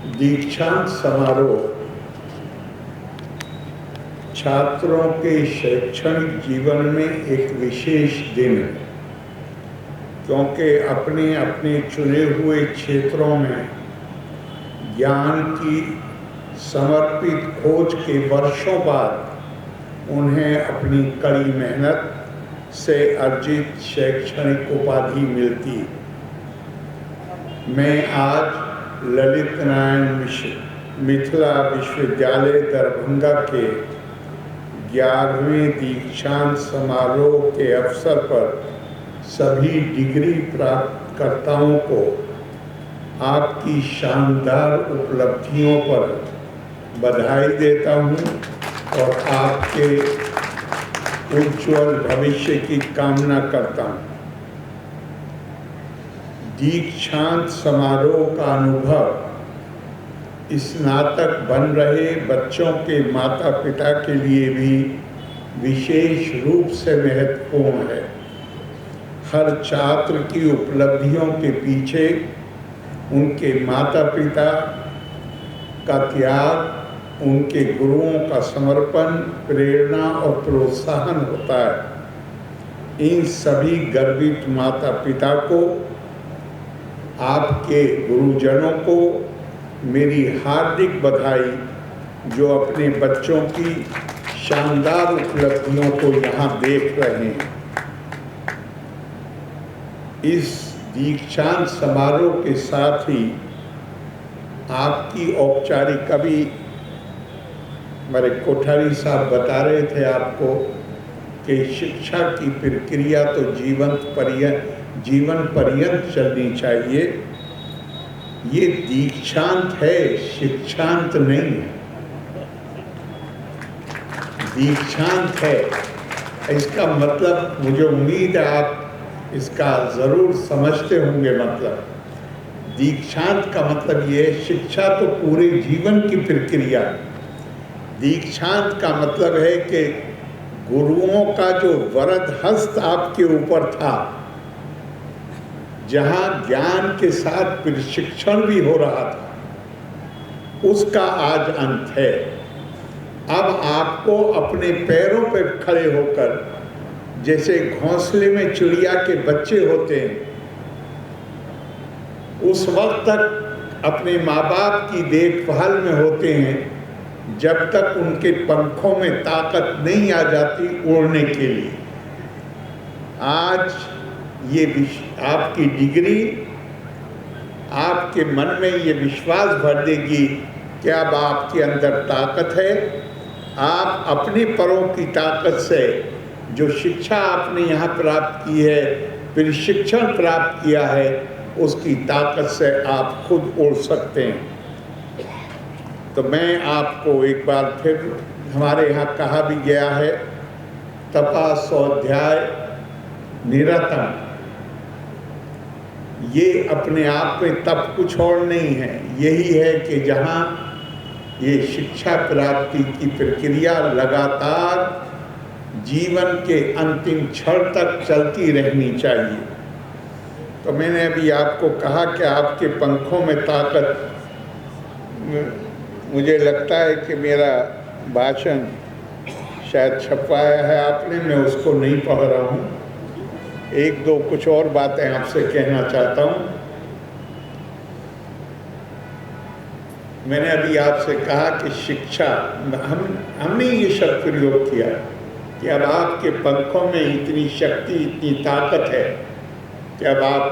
दीक्षांत समारोह छात्रों के शैक्षणिक जीवन में एक विशेष दिन है, क्योंकि अपने अपने चुने हुए क्षेत्रों में ज्ञान की समर्पित खोज के वर्षों बाद उन्हें अपनी कड़ी मेहनत से अर्जित शैक्षणिक उपाधि मिलती है। मैं आज ललित नारायण मिथिला विश्वविद्यालय दरभंगा के 11वें दीक्षांत समारोह के अवसर पर सभी डिग्री प्राप्तकर्ताओं को आपकी शानदार उपलब्धियों पर बधाई देता हूं और आपके उज्ज्वल भविष्य की कामना करता हूं। दीक्षांत समारोह का अनुभव स्नातक बन रहे बच्चों के माता पिता के लिए भी विशेष रूप से महत्वपूर्ण है। हर छात्र की उपलब्धियों के पीछे उनके माता पिता का त्याग, उनके गुरुओं का समर्पण, प्रेरणा और प्रोत्साहन होता है। इन सभी गर्वित माता पिता को, आपके गुरुजनों को मेरी हार्दिक बधाई, जो अपने बच्चों की शानदार उपलब्धियों को यहाँ देख रहे हैं। इस दीक्षांत समारोह के साथ ही आपकी औपचारिक, अभी हमारे कोठारी साहब बता रहे थे आपको कि शिक्षा की प्रक्रिया तो जीवन पर्यंत चलनी चाहिए। ये दीक्षांत है, शिक्षांत नहीं है। दीक्षांत है, इसका मतलब मुझे उम्मीद है आप इसका ज़रूर समझते होंगे। मतलब दीक्षांत का मतलब ये है, शिक्षा तो पूरे जीवन की प्रक्रिया। दीक्षांत का मतलब है कि गुरुओं का जो वरद हस्त आपके ऊपर था, जहाँ ज्ञान के साथ प्रशिक्षण भी हो रहा था, उसका आज अंत है। अब आपको अपने पैरों पर खड़े होकर, जैसे घोंसले में चिड़िया के बच्चे होते हैं, उस वक्त तक अपने माँ बाप की देखभाल में होते हैं जब तक उनके पंखों में ताकत नहीं आ जाती उड़ने के लिए। आज ये आपकी डिग्री आपके मन में ये विश्वास भर देगी कि अब आपके अंदर ताकत है। आप अपने परों की ताकत से, जो शिक्षा आपने यहाँ प्राप्त की है, प्रशिक्षण प्राप्त किया है, उसकी ताकत से आप खुद उड़ सकते हैं। तो मैं आपको एक बार फिर, हमारे यहाँ कहा भी गया है, तपा स्वाध्याय निरतम। ये अपने आप में तप कुछ और नहीं है, यही है कि जहाँ ये शिक्षा प्राप्ति की प्रक्रिया लगातार जीवन के अंतिम क्षण तक चलती रहनी चाहिए। तो मैंने अभी आपको कहा कि आपके पंखों में ताकत, मुझे लगता है कि मेरा भाषण शायद छपवाया है आपने, मैं उसको नहीं पढ़ रहा हूँ। एक दो कुछ और बातें आपसे कहना चाहता हूँ। मैंने अभी आपसे कहा कि शिक्षा, हमने ये शब्द प्रयोग किया कि अब आपके पंखों में इतनी शक्ति, इतनी ताकत है कि अब आप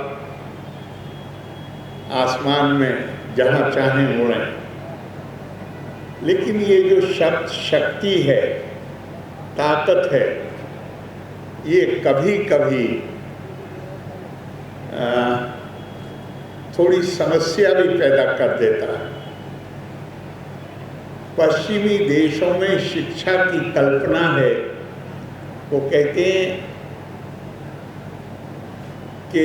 आसमान में जहाँ चाहें उड़ें। लेकिन ये जो शब्द शक्ति है, ताकत है, ये कभी कभी थोड़ी समस्या भी पैदा कर देता है। पश्चिमी देशों में शिक्षा की कल्पना है, वो कहते हैं कि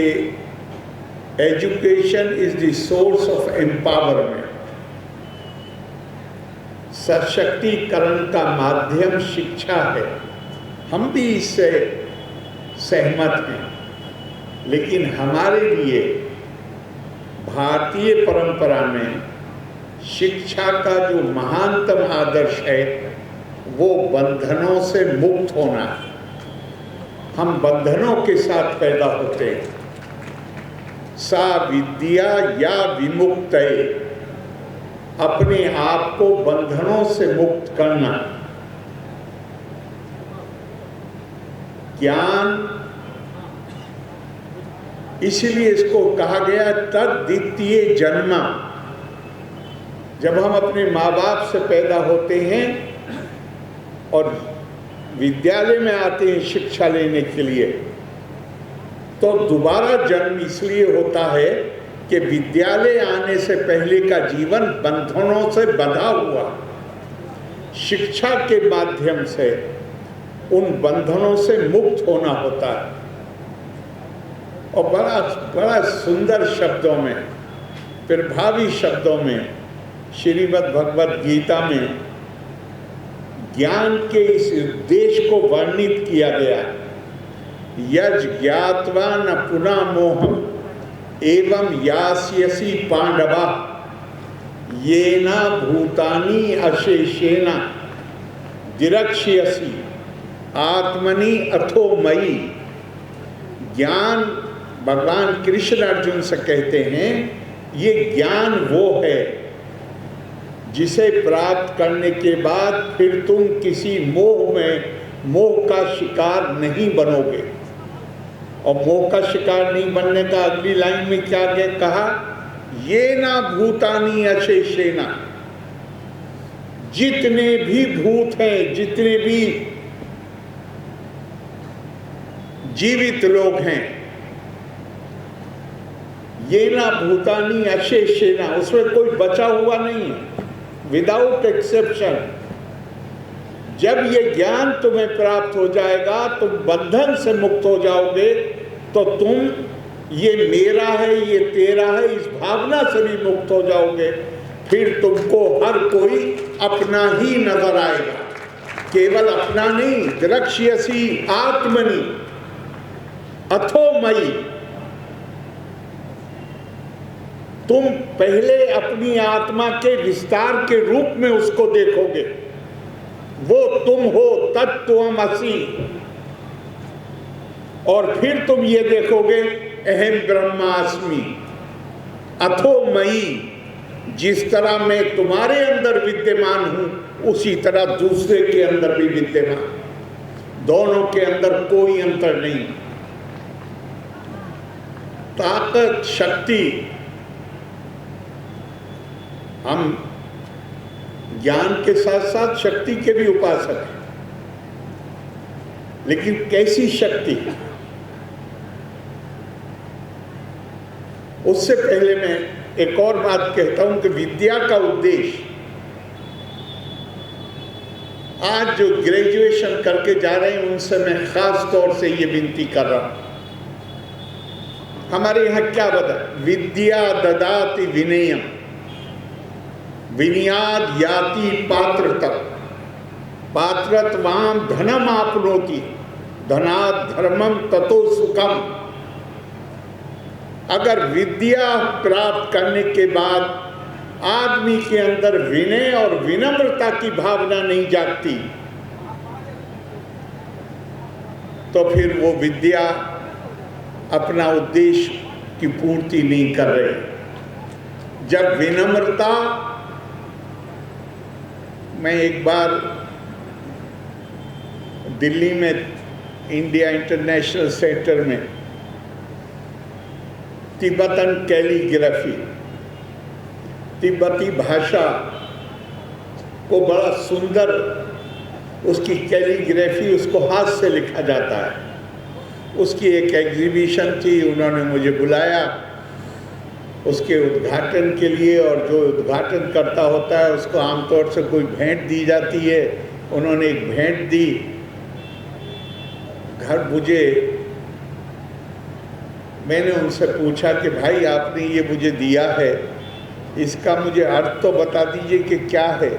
education is the source of empowerment. सशक्तिकरण का माध्यम शिक्षा है। हम भी इससे सहमत हैं, लेकिन हमारे लिए भारतीय परंपरा में शिक्षा का जो महानतम आदर्श है वो बंधनों से मुक्त होना है। हम बंधनों के साथ पैदा होते हैं। सा विद्या या विमुक्तये, अपने आप को बंधनों से मुक्त करना। ज्ञान, इसलिए इसको कहा गया तद्वितीय जन्म। जब हम अपने माँ बाप से पैदा होते हैं और विद्यालय में आते हैं शिक्षा लेने के लिए, तो दोबारा जन्म इसलिए होता है कि विद्यालय आने से पहले का जीवन बंधनों से बंधा हुआ। शिक्षा के माध्यम से उन बंधनों से मुक्त होना होता है। और बड़ा बड़ा सुंदर शब्दों में, प्रभावी शब्दों में श्रीमद् भगवद गीता में ज्ञान के इस उद्देश्य को वर्णित किया गया। यज ज्ञात्वा न पुनः मोहम एवं यास्यसि पांडवा येना भूतानि अशेषेण दिरक्ष्यसि आत्मनि अथो मयि। ज्ञान, भगवान कृष्ण अर्जुन से कहते हैं, ये ज्ञान वो है जिसे प्राप्त करने के बाद फिर तुम किसी मोह का शिकार नहीं बनोगे। और मोह का शिकार नहीं बनने का अगली लाइन में क्या कहा? ये ना भूतानि अशेषेना, जितने भी भूत हैं, जितने भी जीवित लोग हैं, ये ना भूतानि अशेषेना, उसमें कोई बचा हुआ नहीं है, विदाउट एक्सेप्शन। जब ये ज्ञान तुम्हें प्राप्त हो जाएगा, तुम बंधन से मुक्त हो जाओगे, तो तुम ये मेरा है, ये तेरा है, इस भावना से भी मुक्त हो जाओगे। फिर तुमको हर कोई अपना ही नजर आएगा, केवल अपना नहीं। द्रक्ष्यसि आत्मनि अथो मयि, तुम पहले अपनी आत्मा के विस्तार के रूप में उसको देखोगे। वो तुम हो, तत्त्वमसि। और फिर तुम ये देखोगे, अहम ब्रह्मास्मि अथो मयि। जिस तरह मैं तुम्हारे अंदर विद्यमान हूं, उसी तरह दूसरे के अंदर भी विद्यमान। दोनों के अंदर कोई अंतर नहीं। ताकत, शक्ति, हम ज्ञान के साथ साथ शक्ति के भी उपासक हैं, लेकिन कैसी शक्ति? उससे पहले मैं एक और बात कहता हूं कि विद्या का उद्देश्य, आज जो ग्रेजुएशन करके जा रहे हैं उनसे मैं खास तौर से ये विनती कर रहा हूं। हमारे यहाँ क्या बता, विद्या ददाति विनयम विनयाद याति पात्रतम पात्रत्वाम धनम आपनोति धनात् धर्मम ततो सुखम। अगर विद्या प्राप्त करने के बाद आदमी के अंदर विनय और विनम्रता की भावना नहीं जागती, तो फिर वो विद्या अपना उद्देश्य की पूर्ति नहीं कर रहे। जब विनम्रता, मैं एक बार दिल्ली में इंडिया इंटरनेशनल सेंटर में तिब्बतन कैलीग्राफी, तिब्बती भाषा को बड़ा सुंदर, उसकी कैलीग्राफी, उसको हाथ से लिखा जाता है, उसकी एक एग्जीबिशन थी। उन्होंने मुझे बुलाया उसके उद्घाटन के लिए, और जो उद्घाटन करता होता है उसको आमतौर से कोई भेंट दी जाती है। उन्होंने एक भेंट दी। घर मुझे, मैंने उनसे पूछा कि भाई आपने ये मुझे दिया है, इसका मुझे अर्थ तो बता दीजिए कि क्या है।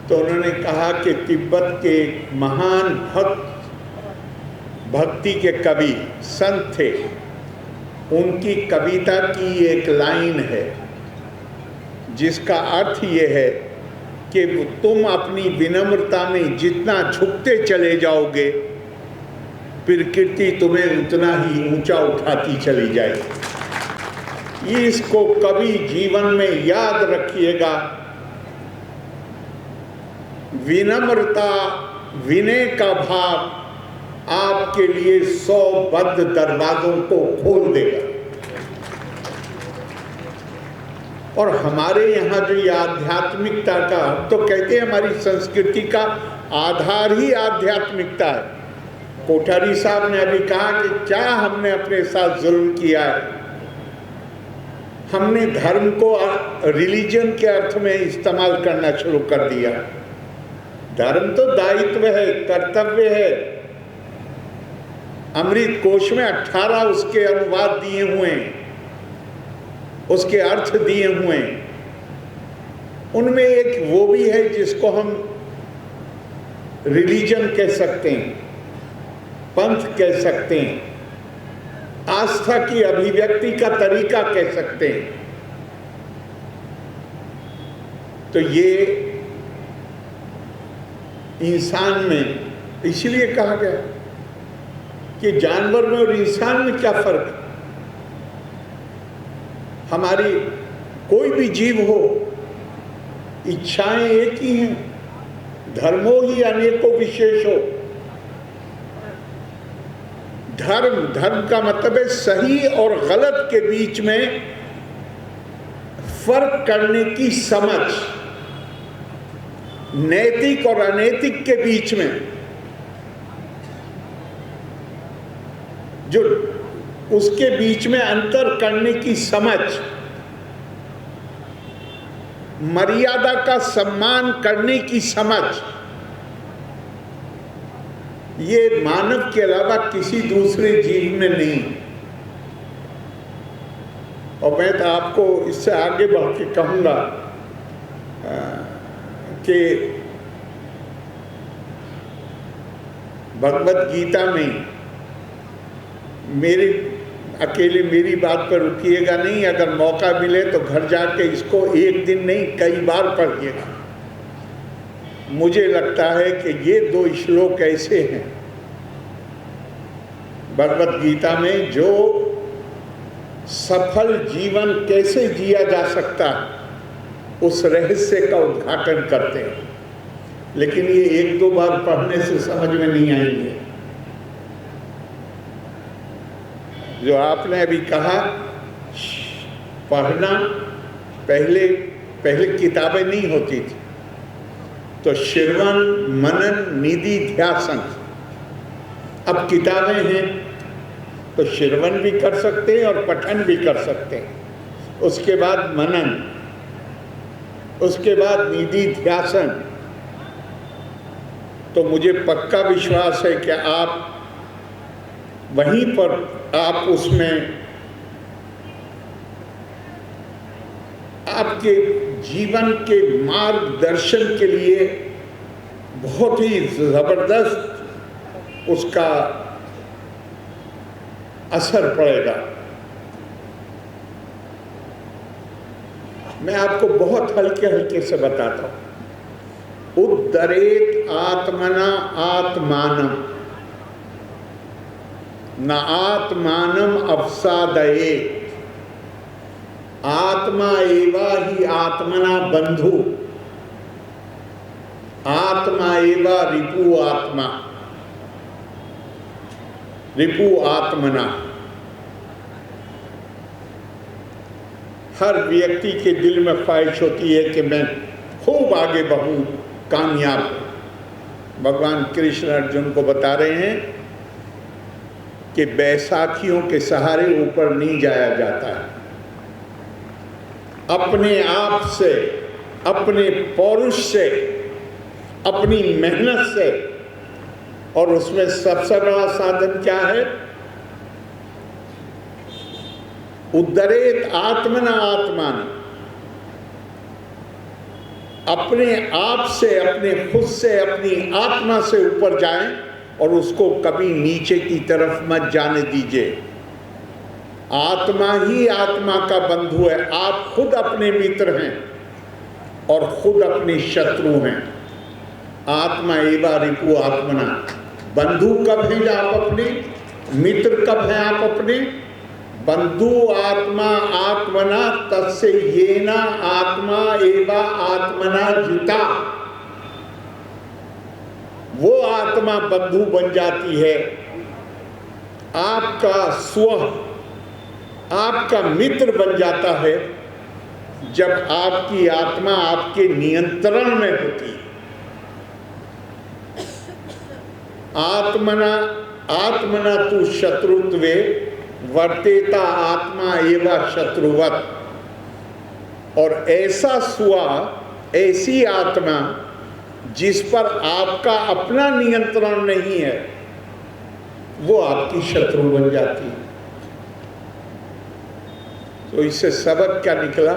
तो उन्होंने कहा कि तिब्बत के एक महान भक्ति के कवि संत थे, उनकी कविता की एक लाइन है जिसका अर्थ ये है कि तुम अपनी विनम्रता में जितना झुकते चले जाओगे, प्रकृति तुम्हें उतना ही ऊंचा उठाती चली जाएगी। इसको कभी जीवन में याद रखिएगा। विनम्रता, विनय का भाव आपके लिए 100 बद्ध दरवाजों को खोल देगा। और हमारे यहाँ जो ये आध्यात्मिकता का, तो कहते हैं हमारी संस्कृति का आधार ही आध्यात्मिकता है। कोठारी साहब ने अभी कहा कि क्या हमने अपने साथ जुल्म किया है। हमने धर्म को रिलीजन के अर्थ में इस्तेमाल करना शुरू कर दिया। धर्म तो दायित्व है, कर्तव्य है। अमृत कोश में 18 उसके अनुवाद दिए हुए हैं, उसके अर्थ दिए हुए हैं। उनमें एक वो भी है जिसको हम रिलीजन कह सकते हैं, पंथ कह सकते हैं, आस्था की अभिव्यक्ति का तरीका कह सकते हैं। तो ये इंसान में इसलिए कहा गया कि जानवर में और इंसान में क्या फर्क है। हमारी कोई भी जीव हो, इच्छाएं एक ही हैं, धर्मों ही अनेकों विशेष हो। धर्म का मतलब है सही और गलत के बीच में फर्क करने की समझ, नैतिक और अनैतिक के बीच में जो उसके बीच में अंतर करने की समझ, मर्यादा का सम्मान करने की समझ, ये मानव के अलावा किसी दूसरे जीव में नहीं। और मैं तो आपको इससे आगे बढ़ के कहूँगा कि भगवत गीता में अकेले मेरी बात पर रुकिएगा नहीं, अगर मौका मिले तो घर जाके इसको एक दिन नहीं कई बार पढ़िएगा। मुझे लगता है कि ये 2 श्लोक ऐसे हैं भगवत गीता में जो सफल जीवन कैसे जिया जा सकता है उस रहस्य का उद्घाटन करते हैं। लेकिन ये 1-2 बार पढ़ने से समझ में नहीं आएंगे। जो आपने अभी कहा पढ़ना, पहले किताबें नहीं होती थी, तो श्रवण मनन निधि ध्यासन। अब किताबें हैं तो श्रवण भी कर सकते हैं और पठन भी कर सकते हैं। उसके बाद मनन, उसके बाद निधि ध्यासन। तो मुझे पक्का विश्वास है कि आप वहीं पर आप उसमें आपके जीवन के मार्गदर्शन के लिए बहुत ही जबरदस्त उसका असर पड़ेगा। मैं आपको बहुत हल्के हल्के से बताता हूं। उद्धरेत आत्मना आत्मानम न आत्मानम अवसादयेत। आत्मा एवा ही आत्मना बंधु, आत्मा एवा रिपु आत्मा, रिपु आत्मना। हर व्यक्ति के दिल में ख्वाहिश होती है कि मैं खूब आगे बढ़ूं, कामयाब। भगवान कृष्ण अर्जुन को बता रहे हैं कि बैसाखियों के सहारे ऊपर नहीं जाया जाता है। अपने आप से, अपने पौरुष से, अपनी मेहनत से। और उसमें सबसे बड़ा साधन क्या है? उद्धरेत आत्मना आत्मान। अपने आप से, अपने खुद से, अपनी आत्मा से ऊपर जाएं और उसको कभी नीचे की तरफ मत जाने दीजिए। आत्मा ही आत्मा का बंधु है। आप खुद अपने मित्र हैं। और खुद अपने शत्रु हैं। आत्मा एवा रिपु आत्मना। बंधु कब हैं आप अपने, मित्र कब हैं आप अपने? बंधु आत्मा आत्मना तस्य येना आत्मा एवा आत्मना जिता। वो आत्मा बंधु बन जाती है, आपका स्व, आपका मित्र बन जाता है जब आपकी आत्मा आपके नियंत्रण में होती है। आत्मना तु शत्रुत्वे वर्तेता आत्मा एवं शत्रुवत। और ऐसा स्व, ऐसी आत्मा जिस पर आपका अपना नियंत्रण नहीं है, वो आपकी शत्रु बन जाती है। तो इससे सबक क्या निकला?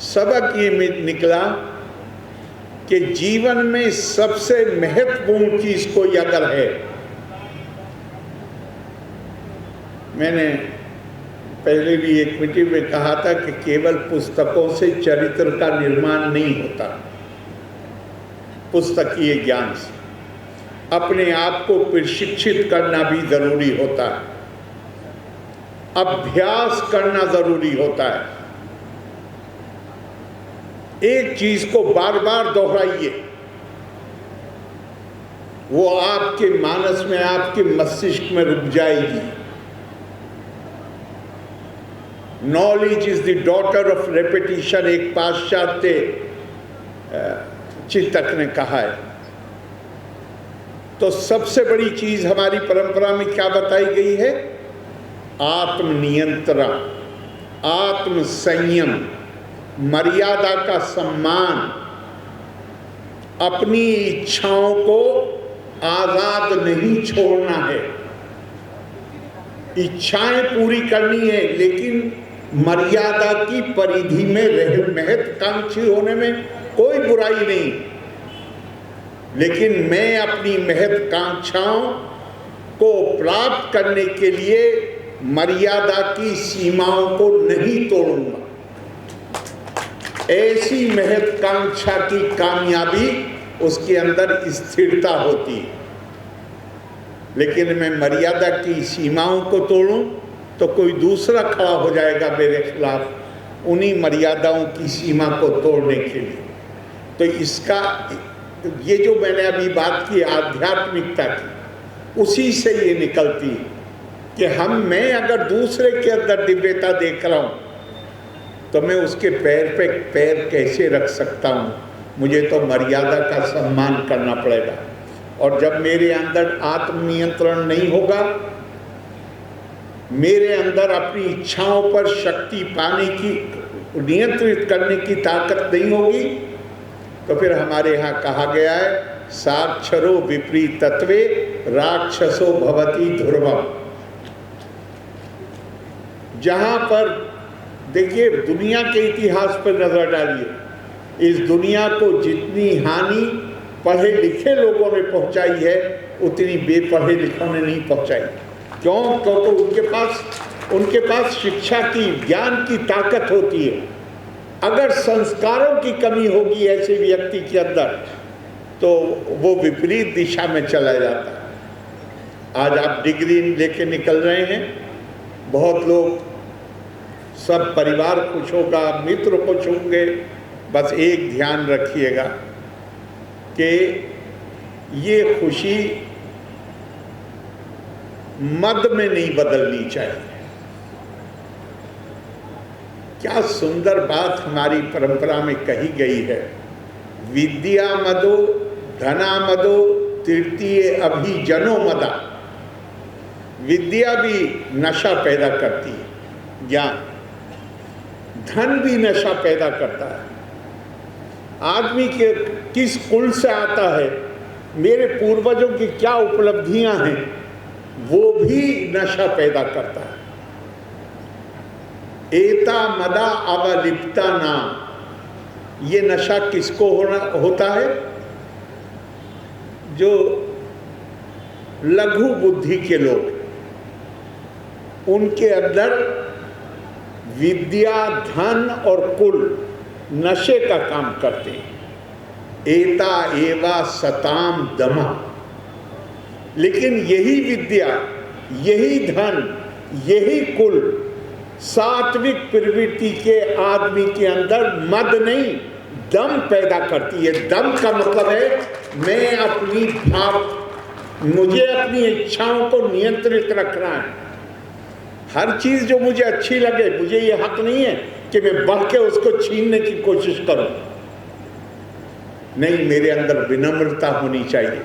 सबक ये निकला कि जीवन में सबसे महत्वपूर्ण चीज कोई अगर है, मैंने पहले भी एक मीटिंग में कहा था कि केवल पुस्तकों से चरित्र का निर्माण नहीं होता, पुस्तकीय ज्ञान से अपने आप को प्रशिक्षित करना भी जरूरी होता है, अभ्यास करना जरूरी होता है। एक चीज को बार बार दोहराइए, वो आपके मानस में, आपके मस्तिष्क में रुक जाएगी। Knowledge is the daughter of repetition, एक पाश्चात्य चिंतक ने कहा है। तो सबसे बड़ी चीज हमारी परंपरा में क्या बताई गई है? आत्मनियंत्रण, आत्म संयम, मर्यादा का सम्मान, अपनी इच्छाओं को आजाद नहीं छोड़ना है। इच्छाएं पूरी करनी है, लेकिन मर्यादा की परिधि में रह, महत्वाकांक्षी होने में कोई बुराई नहीं, लेकिन मैं अपनी महत्वाकांक्षाओं को प्राप्त करने के लिए मर्यादा की सीमाओं को नहीं तोड़ूंगा। ऐसी महत्वाकांक्षा की कामयाबी, उसके अंदर स्थिरता होती है। लेकिन मैं मर्यादा की सीमाओं को तोड़ूं तो कोई दूसरा खड़ा हो जाएगा मेरे खिलाफ उन्हीं मर्यादाओं की सीमा को तोड़ने के लिए। तो इसका, ये जो मैंने अभी बात की आध्यात्मिकता की, उसी से ये निकलती है कि मैं अगर दूसरे के अंदर दिव्यता देख रहा हूँ तो मैं उसके पैर पे पैर कैसे रख सकता हूँ? मुझे तो मर्यादा का सम्मान करना पड़ेगा। और जब मेरे अंदर आत्मनियंत्रण नहीं होगा, मेरे अंदर अपनी इच्छाओं पर शक्ति पाने की, नियंत्रित करने की ताकत नहीं होगी, तो फिर हमारे यहाँ कहा गया है, साक्षरो विपरीतत्वे राक्षसो भवति ध्रुवम। जहाँ पर देखिए, दुनिया के इतिहास पर नजर डालिए, इस दुनिया को जितनी हानि पढ़े लिखे लोगों ने पहुंचाई है, उतनी बेपढ़े लिखों ने नहीं पहुंचाई। क्यों? क्योंकि उनके पास शिक्षा की, ज्ञान की ताकत होती है। अगर संस्कारों की कमी होगी ऐसे व्यक्ति के अंदर, तो वो विपरीत दिशा में चला जाता है। आज आप डिग्री लेके निकल रहे हैं, बहुत लोग, सब परिवार खुश होगा, मित्र खुश होंगे। बस एक ध्यान रखिएगा कि ये खुशी मद में नहीं बदलनी चाहिए। क्या सुंदर बात हमारी परंपरा में कही गई है, विद्या मदो धना मदो तृतीय अभिजनो मदा। विद्या भी नशा पैदा करती है, ज्ञान, धन भी नशा पैदा करता है। आदमी के किस कुल से आता है, मेरे पूर्वजों की क्या उपलब्धियां हैं, वो भी नशा पैदा करता है। एता मदा अवलिप्ता नाम, ये नशा किसको होता है? जो लघु बुद्धि के लोग, उनके अंदर विद्या, धन और कुल नशे का काम करते हैं। एता एवा सताम दमा। लेकिन यही विद्या, यही धन, यही कुल सात्विक प्रवृत्ति के आदमी के अंदर मद नहीं, दम पैदा करती है। दम का मतलब है मैं अपनी मुझे अपनी इच्छाओं को नियंत्रित रखना है। हर चीज जो मुझे अच्छी लगे, मुझे ये हक नहीं है कि मैं बढ़ के उसको छीनने की कोशिश करूं। नहीं, मेरे अंदर विनम्रता होनी चाहिए,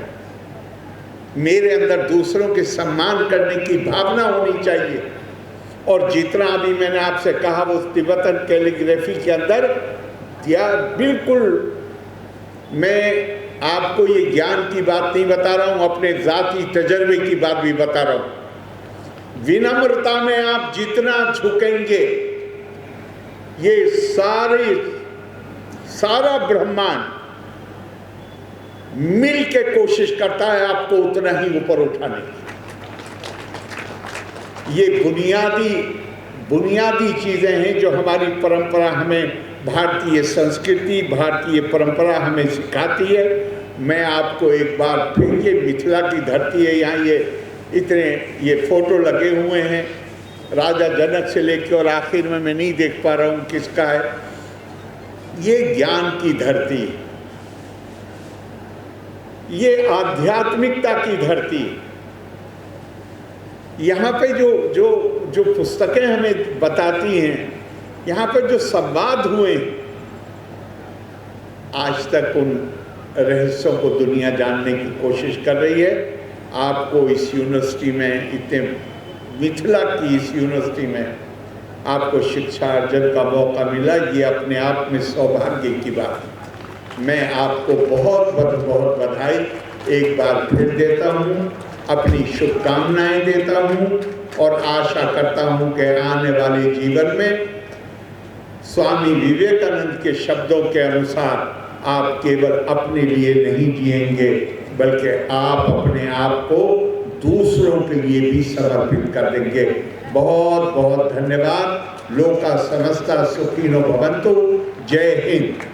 मेरे अंदर दूसरों के सम्मान करने की भावना होनी चाहिए। और जितना अभी मैंने आपसे कहा वो तिब्बतन कैलीग्राफी के अंदर दिया, बिल्कुल मैं आपको ये ज्ञान की बात नहीं बता रहा हूँ, अपने जाती तजर्बे की बात भी बता रहा हूँ। विनम्रता में आप जितना झुकेंगे, ये सारा ब्रह्मांड मिल के कोशिश करता है आपको उतना ही ऊपर उठाने की। ये बुनियादी चीजें हैं जो हमारी परंपरा हमें, भारतीय संस्कृति, भारतीय परंपरा हमें सिखाती है। मैं आपको एक बार फिर, ये मिथिला की धरती है, यहाँ ये फोटो लगे हुए हैं राजा जनक से लेकर, और आखिर में मैं नहीं देख पा रहा हूँ किसका है। ये ज्ञान की धरती, ये आध्यात्मिकता की धरती। यहाँ पे जो पुस्तकें हमें बताती हैं, यहाँ पर जो संवाद हुए, आज तक उन रहस्यों को दुनिया जानने की कोशिश कर रही है। आपको इस यूनिवर्सिटी में, इतने मिथिला की इस यूनिवर्सिटी में आपको शिक्षा अर्जन का मौका मिला, ये अपने आप में सौभाग्य की बात है। मैं आपको बहुत बहुत बधाई एक बार फिर देता हूँ, अपनी शुभकामनाएं देता हूँ, और आशा करता हूँ कि आने वाले जीवन में स्वामी विवेकानंद के शब्दों के अनुसार आप केवल अपने लिए नहीं जिएंगे, बल्कि आप अपने आप को दूसरों के लिए भी समर्पित कर देंगे। बहुत बहुत धन्यवाद। लोका समस्ता सुखिनो भवन्तु। जय हिंद।